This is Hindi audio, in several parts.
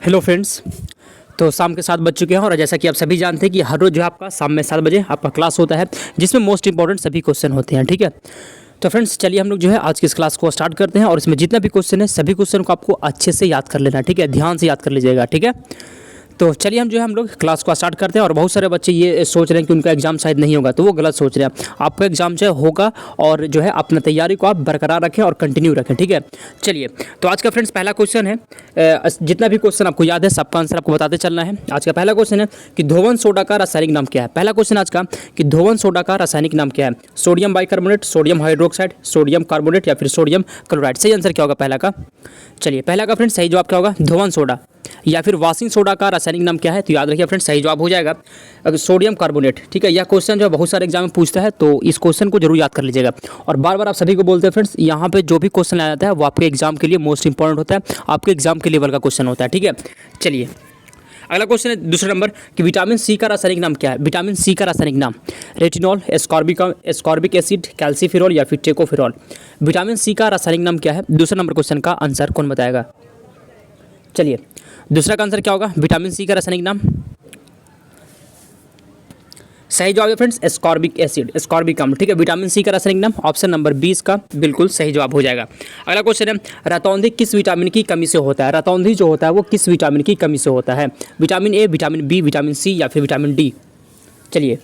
Hello friends. तो शाम के 7 बज चुके हैं और जैसा कि आप सभी जानते हैं कि हर रोज़ जो है आपका शाम में 7 बजे आपका क्लास होता है जिसमें मोस्ट इंपॉर्टेंट सभी क्वेश्चन होते हैं। ठीक है, तो फ्रेंड्स चलिए हम लोग जो है आज की इस क्लास को स्टार्ट करते हैं और इसमें जितना भी क्वेश्चन है सभी क्वेश्चन को आपको अच्छे से याद कर लेना है। ठीक है, ध्यान से याद कर लीजिएगा। ठीक है, तो चलिए हम लोग क्लास को स्टार्ट करते हैं। और बहुत सारे बच्चे ये सोच रहे हैं कि उनका एग्जाम शायद नहीं होगा, तो वो गलत सोच रहे हैं। आपका एग्जाम जो है होगा और जो है अपना तैयारी को आप बरकरार रखें और कंटिन्यू रखें। ठीक है, चलिए तो आज का फ्रेंड्स पहला क्वेश्चन है, जितना भी क्वेश्चन आपको याद है सबका आंसर आपको बताते चलना है। आज का पहला क्वेश्चन है कि धोवन सोडा का रासायनिक नाम क्या है। पहला क्वेश्चन आज का कि धोवन सोडा का रासायनिक नाम क्या है। Sodium bicarbonate, sodium hydroxide, sodium carbonate या फिर सोडियम क्लोराइड। सही आंसर क्या होगा पहला का? चलिए पहला का फ्रेंड्स सही जवाब क्या होगा? धोवन सोडा या फिर वाशिंग सोडा का रासायनिक नाम क्या है? तो याद रखिए फ्रेंड्स सही जवाब हो जाएगा सोडियम कार्बोनेट। ठीक है, यह क्वेश्चन जो बहुत सारे एग्जाम में पूछता है, तो इस क्वेश्चन को जरूर याद कर लीजिएगा। और बार बार आप सभी को बोलते हैं फ्रेंड्स, यहाँ पे जो भी क्वेश्चन आया जाता है वो आपके एग्जाम के लिए मोस्ट इंपॉर्टेंट होता है, आपके एग्जाम के लेवल का क्वेश्चन होता है। ठीक है, चलिए अगला क्वेश्चन है दूसरे नंबर कि विटामिन सी का रासायनिक नाम क्या है। विटामिन सी का रासायनिक नाम रेटिनॉल, एस्कॉर्बिक एसिड, कैल्सीफेरॉल या फिर टेकोफेरॉल। विटामिन सी का रासायनिक नाम क्या है? दूसरे नंबर क्वेश्चन का आंसर कौन बताएगा? चलिए दूसरा का आंसर क्या होगा? विटामिन सी का रासायनिक नाम सही जवाब है फ्रेंड्स एस्कॉर्बिक एसिड, एस्कॉर्बिक अम्ल। ठीक है, विटामिन सी का रासायनिक नाम ऑप्शन नंबर 20 का बिल्कुल सही जवाब हो जाएगा। अगला क्वेश्चन है रतौंधी किस विटामिन की कमी से होता है। रतौंधी जो होता है वो किस विटामिन की कमी से होता है? Vitamin A, vitamin B, vitamin C या फिर विटामिन डी। चलिए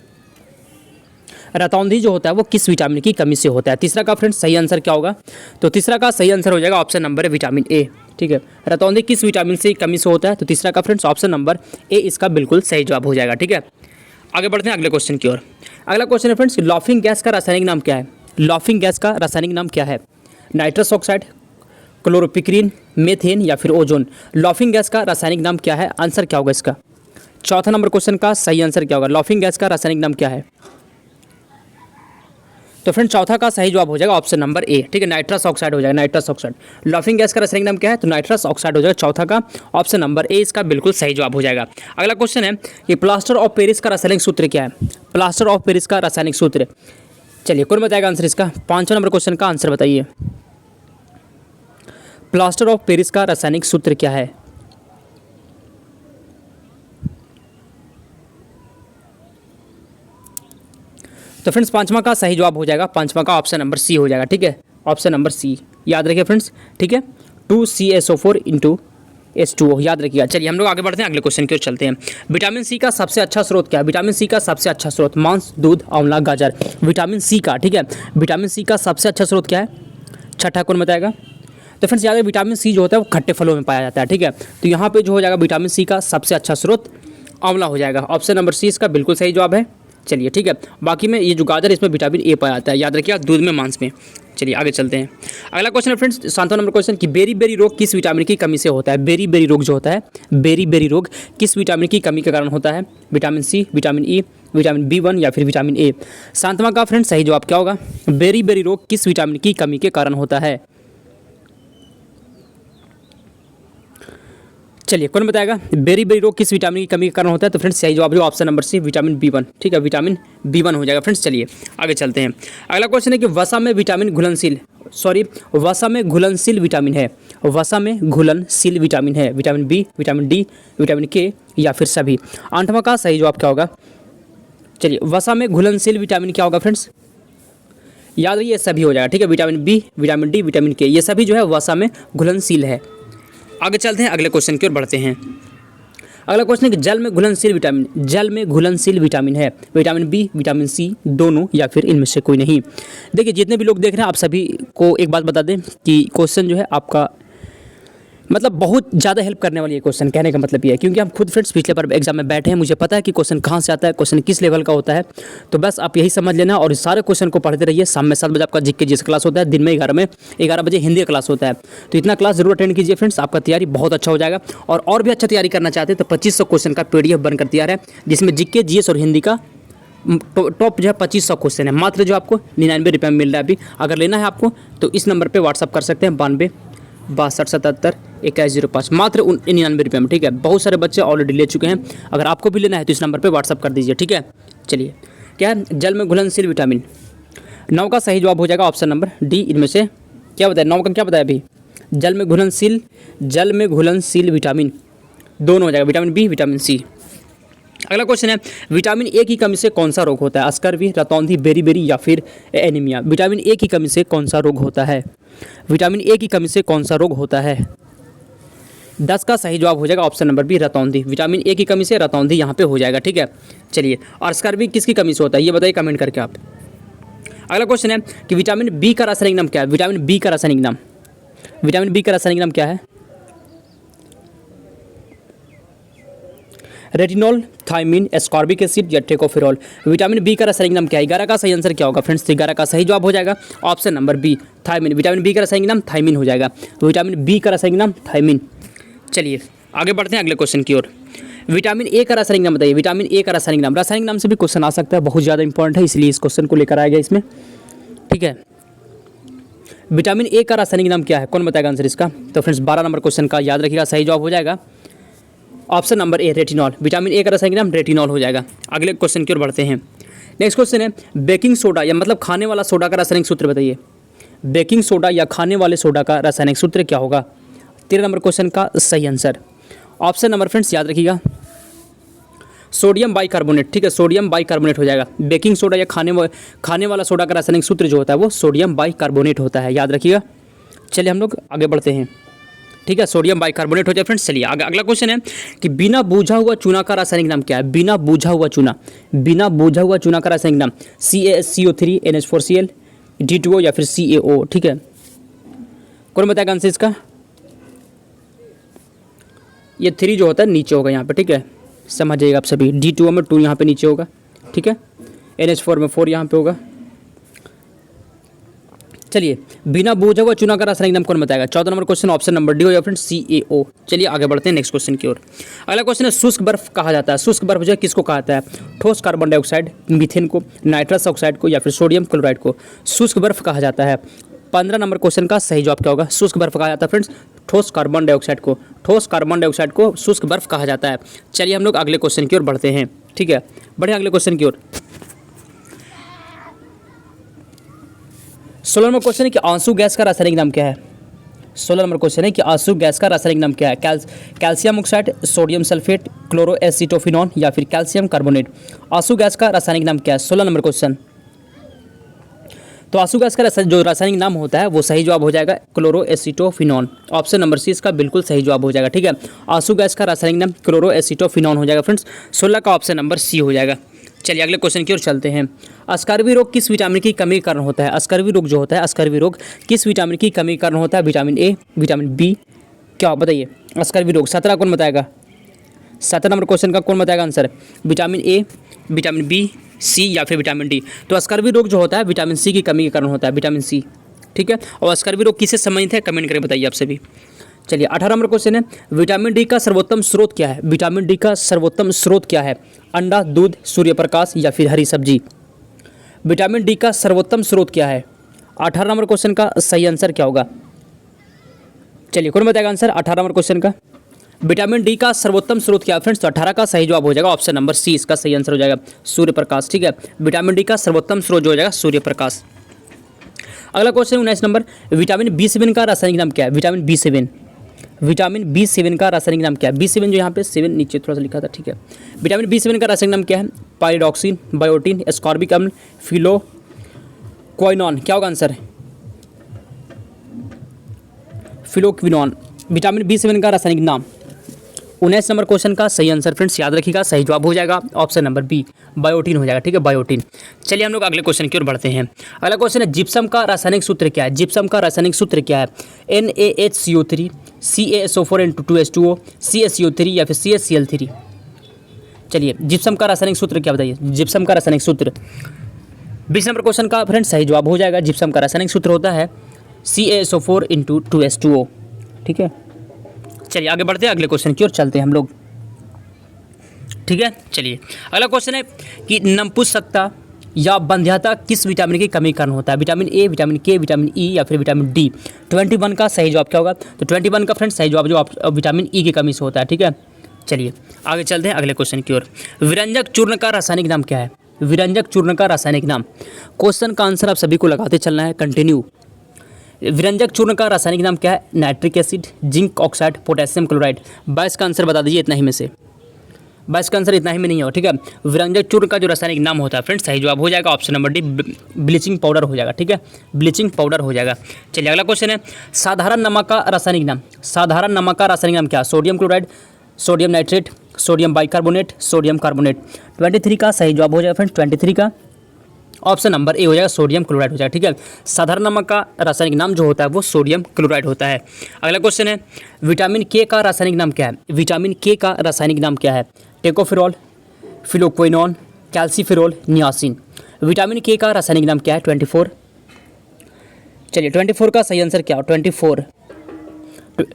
रतौंधी जो होता है वो किस विटामिन की कमी से होता है? तीसरा का फ्रेंड्स सही आंसर क्या होगा? तो तीसरा का सही आंसर हो जाएगा ऑप्शन नंबर है विटामिन ए। ठीक है, रतौंधी किस विटामिन से कमी से होता है? तो तीसरा का फ्रेंड्स ऑप्शन नंबर ए इसका बिल्कुल सही जवाब हो जाएगा। ठीक है, आगे बढ़ते हैं अगले क्वेश्चन की ओर। अगला क्वेश्चन है फ्रेंड्स लॉफिंग गैस का रासायनिक नाम क्या है। लॉफिंग गैस का रासायनिक नाम क्या है? नाइट्रस ऑक्साइड, क्लोरोपिक्रीन, मेथेन या फिर ओजोन। लॉफिंग गैस का रासायनिक नाम क्या है? आंसर क्या होगा इसका? चौथा नंबर क्वेश्चन का सही आंसर क्या होगा? लॉफिंग गैस का रासायनिक नाम क्या है? तो फ्रेंड चौथा का सही जवाब हो जाएगा ऑप्शन नंबर ए। ठीक है, नाइट्रस ऑक्साइड हो जाएगा, नाइट्रस ऑक्साइड। लॉफिंग गैस का रासायनिक नाम क्या है? तो नाइट्रस ऑक्साइड हो जाएगा चौथा का ऑप्शन नंबर ए इसका बिल्कुल सही जवाब हो जाएगा। अगला क्वेश्चन है कि प्लास्टर ऑफ पेरिस का रासायनिक सूत्र क्या है। प्लास्टर ऑफ पेरिस का रासायनिक सूत्र, चलिए कौन बताएगा आंसर इसका? पांचवा नंबर क्वेश्चन का आंसर बताइए। प्लास्टर ऑफ पेरिस का रासायनिक सूत्र क्या है? तो फ्रेंड्स पांचवा का सही जवाब हो जाएगा, पांचवा का ऑप्शन नंबर सी हो जाएगा। ठीक है, ऑप्शन नंबर सी याद रखिए फ्रेंड्स। ठीक है, 2CSO4 इंटू H2O याद रखिएगा। चलिए हम लोग आगे बढ़ते हैं, अगले क्वेश्चन की ओर चलते हैं। विटामिन सी का सबसे अच्छा स्रोत क्या है? विटामिन सी का सबसे अच्छा स्रोत मांस, दूध, आंवला, गाजर। विटामिन सी का, ठीक है, विटामिन सी का सबसे अच्छा स्रोत क्या है? छठा कौन बताएगा? तो फ्रेंड्स याद है विटामिन सी जो होता है वो खट्टे फलों में पाया जाता है। ठीक है, तो यहाँ पे जो हो जाएगा विटामिन सी का सबसे अच्छा स्रोत आंवला हो जाएगा। ऑप्शन नंबर सी इसका बिल्कुल सही जवाब है। चलिए ठीक है, बाकी में ये जो गाजर इसमें विटामिन ए पाया जाता है, याद रखिएगा दूध में, मांस में। चलिए आगे चलते हैं। अगला क्वेश्चन है फ्रेंड्स 7वां नंबर क्वेश्चन कि बेरी बेरी रोग किस विटामिन की कमी से होता है। बेरी बेरी रोग जो होता है, बेरी बेरी रोग किस विटामिन की कमी के कारण होता है? Vitamin C, vitamin E, vitamin B1 या फिर विटामिन ए। 7वां का फ्रेंड्स सही जवाब क्या होगा? बेरी बेरी रोग किस विटामिन की कमी के कारण होता है? चलिए कौन बताएगा बेरी बेरी रोग किस विटामिन की कमी के कारण होता है? तो फ्रेंड्स सही जवाब जो option number C vitamin B1। ठीक है, विटामिन B1 हो जाएगा फ्रेंड्स। चलिए आगे चलते हैं। अगला क्वेश्चन है कि वसा में विटामिन घुलनशील, वसा में घुलनशील विटामिन है। वसा में घुलनशील विटामिन है vitamin B, vitamin D, vitamin K या फिर सभी। 8वां का सही जवाब क्या होगा? चलिए वसा में घुलनशील विटामिन क्या होगा फ्रेंड्स? याद रखिए सभी हो जाएगा। ठीक है, vitamin B, vitamin D, vitamin K, ये सभी जो है वसा में घुलनशील है। आगे चलते हैं, अगले क्वेश्चन की ओर बढ़ते हैं। अगला क्वेश्चन है कि जल में घुलनशील विटामिन, जल में घुलनशील विटामिन है विटामिन बी, विटामिन सी, दोनों या फिर इनमें से कोई नहीं। देखिए जितने भी लोग देख रहे हैं आप सभी को एक बात बता दें कि क्वेश्चन जो है आपका मतलब बहुत ज़्यादा हेल्प करने वाली है क्वेश्चन। कहने का मतलब ये है क्योंकि हम खुद फ्रेंड्स पिछले बार एग्जाम में बैठे हैं, मुझे पता है कि क्वेश्चन कहाँ से आता है, क्वेश्चन किस लेवल का होता है। तो बस आप यही समझ लेना और इस सारे क्वेश्चन को पढ़ते रहिए। शाम में 7 बजे आपका जीके जीएस क्लास होता है, दिन में 11 बजे हिंदी का क्लास होता है। तो इतना क्लास जरूर अटेंड कीजिए फ्रेंड्स, आपका तैयारी बहुत अच्छा हो जाएगा। और भी अच्छा तैयारी करना चाहते हैं तो 2500 क्वेश्चन का PDF बनकर तैयार है, जिसमें जीके जीएस और हिंदी का टॉप जो है 2500 क्वेश्चन है। मात्र जो आपको 99 रुपये में मिल रहा है। अभी अगर लेना है आपको तो इस नंबर पर व्हाट्सअप कर सकते हैं 92 62 77 2105, मात्र 99 रुपये में। ठीक है, बहुत सारे बच्चे ऑलरेडी ले चुके हैं। अगर आपको भी लेना है तो इस नंबर पे व्हाट्सअप कर दीजिए। ठीक है, चलिए क्या है जल में घुलनशील विटामिन, 9 का सही जवाब हो जाएगा ऑप्शन नंबर डी। इनमें से क्या बताया? 9 का क्या बताया अभी? जल में घुलनशील विटामिन दोनों हो जाएगा, विटामिन बी, विटामिन सी। अगला क्वेश्चन है, विटामिन ए की कमी से कौन सा रोग होता है? स्कर्वी, रतौंधी, बेरी या फिर एनीमिया। विटामिन ए की कमी से कौन सा रोग होता है? विटामिन ए की कमी से कौन सा रोग होता है? 10 का सही जवाब हो जाएगा ऑप्शन नंबर बी, रतौंधी। विटामिन ए की कमी से रतौंधी यहाँ पे हो जाएगा, ठीक है। चलिए, और स्कर्वी किसकी कमी से होता है ये बताइए कमेंट करके आप। अगला क्वेश्चन है कि विटामिन बी का रासायनिक नाम क्या है? विटामिन बी का रासायनिक नाम, विटामिन बी का रासायनिक नाम क्या है? रेटिनॉल, थायमिन, एस्कॉर्बिक एसिड या टेकोफेरॉल। विटामिन बी का रासायनिक नाम क्या है? 11 का सही आंसर क्या होगा फ्रेंड्स? 11 का सही जवाब हो जाएगा option number B, thiamine. Vitamin B का रासायनिक नाम थायमिन हो जाएगा, विटामिन बी का रासायनिक नाम थायमिन। चलिए आगे बढ़ते हैं अगले क्वेश्चन की ओर। विटामिन ए का रासायनिक नाम बताइए। विटामिन ए का रासायनिक नाम, रासायनिक नाम से भी क्वेश्चन आ सकता है, बहुत ज़्यादा इंपॉर्टेंट है, इसलिए इस क्वेश्चन को लेकर आया गया इसमें, ठीक है। विटामिन ए का रासायनिक नाम क्या है? कौन बताएगा आंसर इसका? तो फ्रेंड्स 12 नंबर क्वेश्चन का याद रखिएगा, सही जवाब हो जाएगा option number A, retinol. Vitamin A का रासायनिक नाम रेटिनॉल हो जाएगा। अगले क्वेश्चन की ओर बढ़ते हैं। नेक्स्ट क्वेश्चन है, बेकिंग सोडा या मतलब खाने वाला सोडा का रासायनिक सूत्र बताइए। बेकिंग सोडा या खाने वाले सोडा का रासायनिक सूत्र क्या होगा? 13 नंबर क्वेश्चन का सही आंसर ऑप्शन नंबर फ्रेंड्स याद रखिएगा सोडियम बाइकार्बोनेट, ठीक है, सोडियम बाइकार्बोनेट हो जाएगा। बेकिंग सोडा या खाने वाला सोडा का रासायनिक सूत्र जो होता है वो सोडियम बाइकार्बोनेट होता है, याद रखिएगा। चलिए हम लोग आगे बढ़ते हैं, ठीक है, सोडियम बाइकार्बोनेट हो जाए फ्रेंड्स। चलिए आगे अगला क्वेश्चन है कि बिना बूझा हुआ चूना का रासायनिक नाम क्या है? बिना बूझा हुआ चूना, बिना बूझा हुआ चूना का रासायनिक नाम CaSCO3, NH4Cl, D2O या फिर CaO, ठीक है। कौन बताएगा आंसर इसका? ये 3 जो होता है नीचे होगा यहाँ पे, ठीक है, समझ जाइएगा आप सभी। D2O में 2 यहाँ पे नीचे होगा, ठीक है, NH4 में 4 यहाँ पे होगा। चलिए, बिना बूझा हुआ चूना का रासायनिक नाम कौन बताएगा? 14 number question option number D हो या फ्रेंड्स CaO। चलिए आगे बढ़ते हैं नेक्स्ट क्वेश्चन की ओर। अगला क्वेश्चन है, शुष्क बर्फ कहा जाता है। शुष्क बर्फ जो है किसको कहा जाता है? ठोस कार्बन डाइऑक्साइड, मीथेन को, नाइट्रस ऑक्साइड को या फिर सोडियम क्लोराइड को शुष्क बर्फ कहा जाता है। 15 नंबर क्वेश्चन का सही जवाब क्या होगा? शुष्क बर्फ कहा जाता है फ्रेंड्स ठोस कार्बन डाइऑक्साइड को, ठोस कार्बन डाइऑक्साइड को शुष्क बर्फ कहा जाता है। चलिए हम लोग अगले क्वेश्चन की ओर बढ़ते हैं, ठीक है, बढ़े अगले क्वेश्चन की ओर। 16 नंबर क्वेश्चन है कि आंसू गैस का रासायनिक नाम क्या है? 16 नंबर क्वेश्चन है कि आंसू गैस का रासायनिक नाम क्या है? कैल्शियम ऑक्साइड, सोडियम सल्फेट, क्लोरोएसिटोफिनॉन या फिर कैल्शियम कार्बोनेट। आंसू गैस का रासायनिक नाम क्या है? 16 नंबर क्वेश्चन। तो आंसू गैस का जो रासायनिक नाम होता है वो सही जवाब हो जाएगा क्लोरोएसिटोफिनॉन। ऑप्शन नंबर सी इसका बिल्कुल सही जवाब हो जाएगा, ठीक है। आंसू गैस का रासायनिक नाम क्लोरोएसिटोफिनॉन हो जाएगा फ्रेंड्स। 16 का ऑप्शन नंबर सी हो जाएगा। चलिए अगले क्वेश्चन की ओर चलते हैं। स्कर्वी रोग किस विटामिन की कमी के कारण होता है? स्कर्वी रोग जो होता है, स्कर्वी रोग किस विटामिन की कमी के कारण होता है? विटामिन ए, विटामिन बी, क्या बताइए? स्कर्वी रोग 17 कौन बताएगा? 17 नंबर क्वेश्चन का कौन बताएगा answer? Vitamin A, vitamin B, C या फिर विटामिन डी। तो स्कर्वी रोग जो होता है विटामिन सी की कमी के कारण होता है, विटामिन सी, ठीक है। और स्कर्वी रोग किससे संबंधित है कमेंट करके बताइए आप सभी। चलिए 18 नंबर क्वेश्चन है, विटामिन डी का सर्वोत्तम स्रोत क्या है? विटामिन डी का सर्वोत्तम स्रोत क्या है? अंडा, दूध, सूर्यप्रकाश या फिर हरी सब्जी। विटामिन डी का सर्वोत्तम स्रोत क्या है? 18 नंबर क्वेश्चन का सही आंसर क्या होगा? चलिए कौन बताएगा आंसर 18 नंबर क्वेश्चन का? विटामिन डी का सर्वोत्तम स्रोत क्या है फ्रेंड्स? तो 18 का सही जवाब हो जाएगा ऑप्शन नंबर सी, इसका सही आंसर हो जाएगा सूर्यप्रकाश, ठीक है। विटामिन डी का सर्वोत्तम स्रोत जो हो जाएगा सूर्यप्रकाश। अगला क्वेश्चन 19 नंबर, विटामिन B7 का रासायनिक नाम क्या है? विटामिन B7, विटामिन B7 का रासायनिक नाम क्या है? B7 जो यहाँ पे 7 नीचे थोड़ा सा लिखा था, ठीक है। विटामिन B7 का रासायनिक नाम क्या है? पाइरिडॉक्सिन, बायोटिन, एस्कॉर्बिक अम्ल, फिलोक्विनोन। क्या होगा आंसर? फिलोक्विनोन। विटामिन B7 का रासायनिक नाम। 19 नंबर क्वेश्चन का सही आंसर फ्रेंड्स याद रखिएगा, सही जवाब हो जाएगा ऑप्शन नंबर बी, बायोटिन हो जाएगा, ठीक है, बायोटिन। चलिए हम लोग अगले क्वेश्चन की ओर बढ़ते हैं। अगला क्वेश्चन है, जिप्सम का रासायनिक सूत्र क्या है? जिप्सम का रासायनिक सूत्र क्या है? NaHCO3, CaSO4N2H2O, CaSO3 या फिर CaCl3। चलिए जिप्सम का रासायनिक सूत्र क्या बताइए? जिप्सम का रासायनिक सूत्र 20 नंबर क्वेश्चन का फ्रेंड्स सही जवाब हो जाएगा। जिप्सम का रासायनिक सूत्र होता है CaSO4N2H2O, ठीक है। चलिए आगे बढ़ते हैं, अगले क्वेश्चन की ओर चलते हैं हम लोग, ठीक है। चलिए अगला क्वेश्चन है कि नपुंसकता या बंध्यता किस विटामिन की कमी कारण होता है? विटामिन ए, विटामिन के, विटामिन ई या फिर विटामिन डी। 21 का सही जवाब क्या होगा? तो 21 का फ्रेंड्स सही जवाब जो विटामिन ई की कमी से होता है, ठीक है। चलिए आगे चलते हैं अगले क्वेश्चन की ओर। विरंजक चूर्ण का रासायनिक नाम क्या है? विरंजक चूर्ण का रासायनिक नाम। क्वेश्चन का आंसर आप सभी को लगाते चलना है, कंटिन्यू। विरंजक चूर्ण का रासायनिक नाम क्या है? Nitric acid, zinc oxide, potassium chloride. 22 का आंसर बता दीजिए इतना ही में से। 22 का आंसर इतना ही में नहीं होगा, ठीक है। विरंजक चूर्ण का जो रासायनिक नाम होता है फ्रेंड्स, सही जवाब हो जाएगा option number D, bleaching powder हो जाएगा, ठीक है। ब्लीचिंग पाउडर हो जाएगा। चलिए अगला क्वेश्चन है, साधारण नमक का रासायनिक नाम। साधारण नमक का रासायनिक नाम क्या? Sodium chloride, sodium nitrate, sodium bicarbonate, sodium carbonate. 23 का सही जवाब हो जाएगा फ्रेंड्स, 23 का ऑप्शन नंबर ए हो जाएगा, सोडियम क्लोराइड हो जाएगा, ठीक है। साधारण नमक का रासायनिक नाम जो होता है वो सोडियम क्लोराइड होता है। अगला क्वेश्चन है, विटामिन के का रासायनिक नाम क्या है? विटामिन के का रासायनिक नाम क्या है? Tocopherol, phylloquinone, calciferol, niacin. Vitamin के का रासायनिक नाम क्या है? 24। चलिए 24 का सही आंसर क्या हो? 24।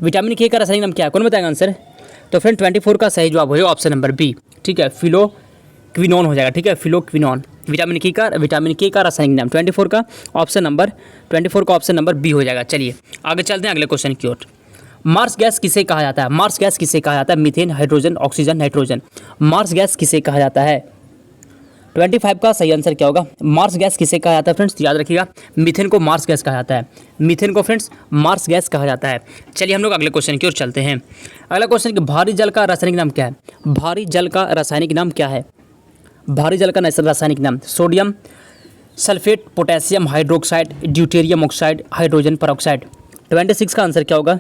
विटामिन के का रासायनिक नाम क्या है? कौन बताएगा आंसर? तो फ्रेंड 24 का सही जवाब हो जाएगा ऑप्शन नंबर बी, ठीक है, फिलोक्विनोन हो जाएगा, ठीक है, फिलोक्विनोन। विटामिन के का रासायनिक नाम 24 का ऑप्शन नंबर बी हो जाएगा। चलिए आगे चलते हैं अगले क्वेश्चन की ओर। मार्स गैस किसे कहा जाता है? मार्स गैस किसे कहा जाता है? Methane, hydrogen, oxygen, nitrogen. Marsh gas किसे कहा जाता है? 25 का सही आंसर क्या होगा? मार्स गैस किसे कहा जाता है फ्रेंड्स? याद रखिएगा, मीथेन को मार्स गैस कहा जाता है। मीथेन को फ्रेंड्स मार्स गैस कहा जाता है। चलिए हम लोग अगले क्वेश्चन की ओर चलते हैं। अगला क्वेश्चन कि भारी जल का रासायनिक नाम क्या है? भारी जल का रासायनिक नाम क्या है? भारी जल का रासायनिक नाम sodium sulphate, potassium hydroxide, deuterium oxide, hydrogen peroxide. 26 का आंसर क्या होगा?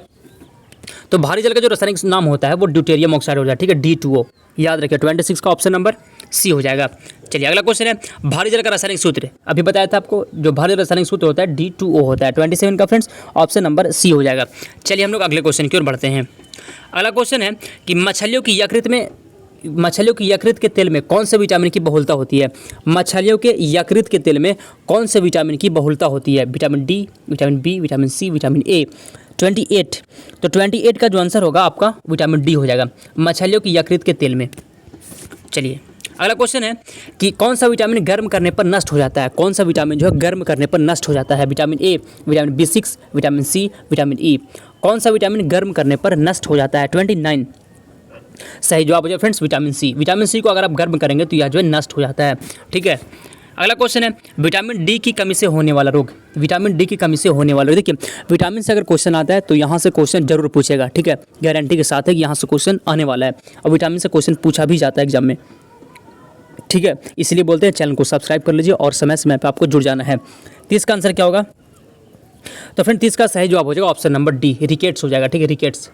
तो भारी जल का जो रासायनिक नाम होता है वो ड्यूटेरियम ऑक्साइड हो जाएगा, ठीक है, D2O। याद रखिए 26 का ऑप्शन नंबर सी हो जाएगा। चलिए अगला क्वेश्चन है, भारी जल का रासायनिक सूत्र। अभी बताया था आपको, जो भारी रासायनिक सूत्र होता है D2O होता है। 27 का फ्रेंड्स ऑप्शन नंबर सी हो जाएगा। चलिए हम लोग अगले क्वेश्चन की ओर बढ़ते हैं। अगला क्वेश्चन है कि मछलियों की यकृत के तेल में कौन से विटामिन की बहुलता होती है? मछलियों के यकृत के तेल में कौन से विटामिन की बहुलता होती है? Vitamin D, vitamin B, vitamin C, vitamin A. 28, तो 28 का जो आंसर होगा आपका विटामिन डी हो जाएगा, मछलियों की यकृत के तेल में। चलिए अगला क्वेश्चन है कि कौन सा विटामिन गर्म करने पर नष्ट हो जाता है? कौन सा विटामिन जो है गर्म करने पर नष्ट हो जाता है? Vitamin A, vitamin B6, vitamin C, vitamin E. कौन सा विटामिन गर्म करने पर नष्ट हो जाता है? 29 सही जवाब हो जाए friends vitamin C. Vitamin C को अगर आप गर्म करेंगे तो यह जो है नष्ट हो जाता है, ठीक है। अगला क्वेश्चन है, विटामिन डी की कमी से होने वाला रोग। विटामिन डी की कमी से होने वाला रोग, देखिए विटामिन से अगर क्वेश्चन आता है तो यहाँ से क्वेश्चन जरूर पूछेगा, ठीक है, गारंटी के साथ है कि यहाँ से क्वेश्चन आने वाला है। और विटामिन से क्वेश्चन पूछा भी जाता है एग्जाम में, ठीक है, इसलिए बोलते हैं चैनल को सब्सक्राइब कर लीजिए और समय समय पर आपको जुड़ जाना है। 30 का आंसर क्या होगा? तो फ्रेंड 30 का सही जवाब हो जाएगा ऑप्शन नंबर डी, रिकेट्स हो जाएगा, ठीक है, रिकेट्स,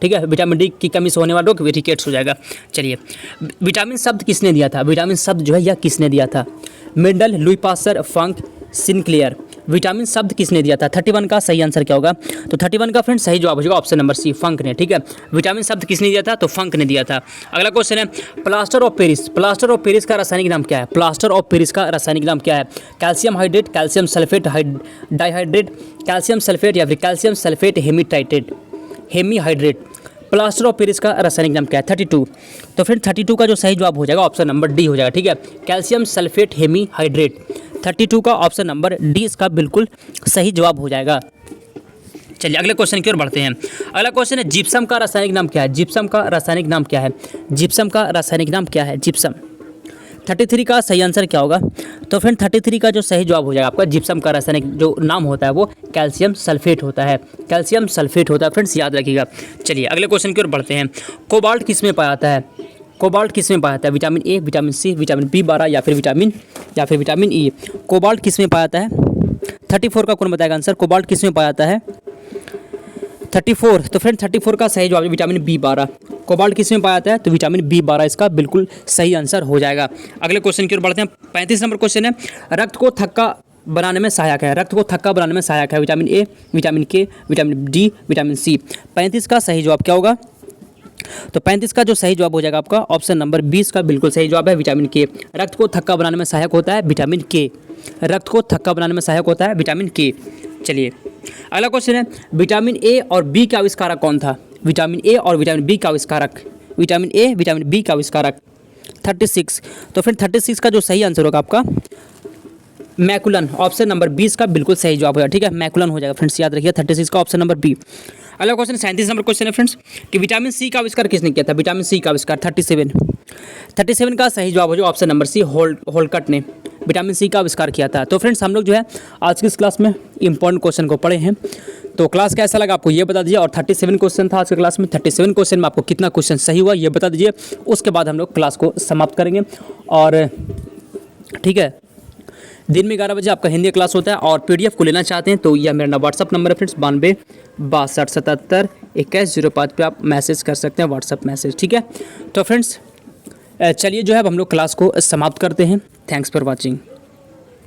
ठीक है। विटामिन डी की कमी से होने वाला रोग रिकेट्स हो जाएगा। चलिए विटामिन शब्द किसने दिया था? विटामिन शब्द जो है यह किसने दिया था? मेंडल, लुई पास्चर, फंक, सिनक्लेयर। विटामिन शब्द किसने दिया था? 31 का सही आंसर क्या होगा? तो 31 का फ्रेंड सही जवाब हो जाएगा ऑप्शन नंबर सी, फंक ने, ठीक है। विटामिन शब्द किसने दिया था? तो फंक ने दिया था। अगला क्वेश्चन है, plaster of Paris. Plaster of Paris का रासायनिक नाम क्या है? प्लास्टर ऑफ पेरिस का रासायनिक नाम क्या है? Calcium hydrate, calcium sulphate dihydrate, calcium sulphate या फिर calcium sulphate hemihydrate. Plaster of Paris का रासायनिक नाम क्या है? 32। तो फ्रेंड 32 का जो सही जवाब हो जाएगा ऑप्शन नंबर डी हो जाएगा, ठीक है, कैल्शियम सल्फेट हेमीहाइड्रेट। 32 का ऑप्शन नंबर डी इसका बिल्कुल सही जवाब हो जाएगा। चलिए अगले क्वेश्चन की ओर बढ़ते हैं। अगला क्वेश्चन है, जिप्सम का रासायनिक नाम क्या है? जिप्सम का रासायनिक नाम क्या है? जिप्सम का रासायनिक नाम क्या है? जिप्सम। 33 का सही आंसर क्या होगा? तो फ्रेंड 33 का जो सही जवाब हो जाएगा आपका, जिप्सम का रासायनिक जो नाम होता है वो कैल्शियम सल्फेट होता है, कैल्शियम सल्फेट होता है फ्रेंड्स, याद रखिएगा। चलिए अगले क्वेश्चन की ओर बढ़ते हैं। कोबाल्ट किस में पाया जाता है? कोबाल्ट किस में पाया जाता है? Vitamin A, vitamin C, vitamin B12 या फिर विटामिन ई। कोबाल्ट किस में पाया जाता है? 34 का कौन बताएगा आंसर? कोबाल्ट किस में पाया जाता है? 34। तो फ्रेंड 34 का सही जवाब है विटामिन B12। कोबाल्ट किस में पाया जाता है? तो विटामिन B12 इसका बिल्कुल सही आंसर हो जाएगा। अगले क्वेश्चन की ओर बढ़ते हैं। 35 नंबर क्वेश्चन है, रक्त को थक्का बनाने में सहायक है। रक्त को थक्का बनाने में सहायक है विटामिन ए, विटामिन के, विटामिन डी, विटामिन सी। 35 का सही जवाब क्या होगा? तो 35 का जो सही जवाब हो जाएगा आपका ऑप्शन नंबर 20 का बिल्कुल सही जवाब है विटामिन के। रक्त को थक्का बनाने में सहायक होता है विटामिन के। रक्त को थक्का बनाने में सहायक होता है विटामिन के। चलिए अगला क्वेश्चन है, विटामिन ए और बी का आविष्कारक कौन था? विटामिन ए और विटामिन बी का आविष्कारक, विटामिन ए, विटामिन बी का आविष्कारक। 36। तो फिर 36 का जो सही आंसर होगा आपका मैकुलन, ऑप्शन नंबर 20 का बिल्कुल सही जवाब होगा, ठीक है, मैकुलन हो जाएगा फ्रेंड्स, याद रखिए 36 का ऑप्शन नंबर बी। अगला क्वेश्चन 37 नंबर क्वेश्चन है फ्रेंड्स कि विटामिन सी का आविष्कार किसने किया था? विटामिन सी का आविष्कार 37 का सही जवाब हो जाएगा ऑप्शन नंबर सी, होल्कट ने। विटामिन सी का आविष्कार किया था। तो फ्रेंड्स हम लोग जो है आज की इस क्लास में इंपॉर्टेंट क्वेश्चन को पढ़े हैं। तो क्लास कैसा लगा आपको ये बता दीजिए, और 37 क्वेश्चन था आज की क्लास में। 37 क्वेश्चन में आपको कितना क्वेश्चन सही हुआ ये बता दीजिए, उसके बाद हम लोग क्लास को समाप्त करेंगे। और ठीक है, दिन में 11 बजे आपका हिंदी क्लास होता है, और पीडीएफ को लेना चाहते हैं तो यह मेरा व्हाट्सअप नंबर है फ्रेंड्स, 92 62 77 2105 पे आप मैसेज कर सकते हैं, व्हाट्सअप मैसेज। ठीक है, तो फ्रेंड्स चलिए जो है अब हम लोग क्लास को समाप्त करते हैं। Thanks for watching.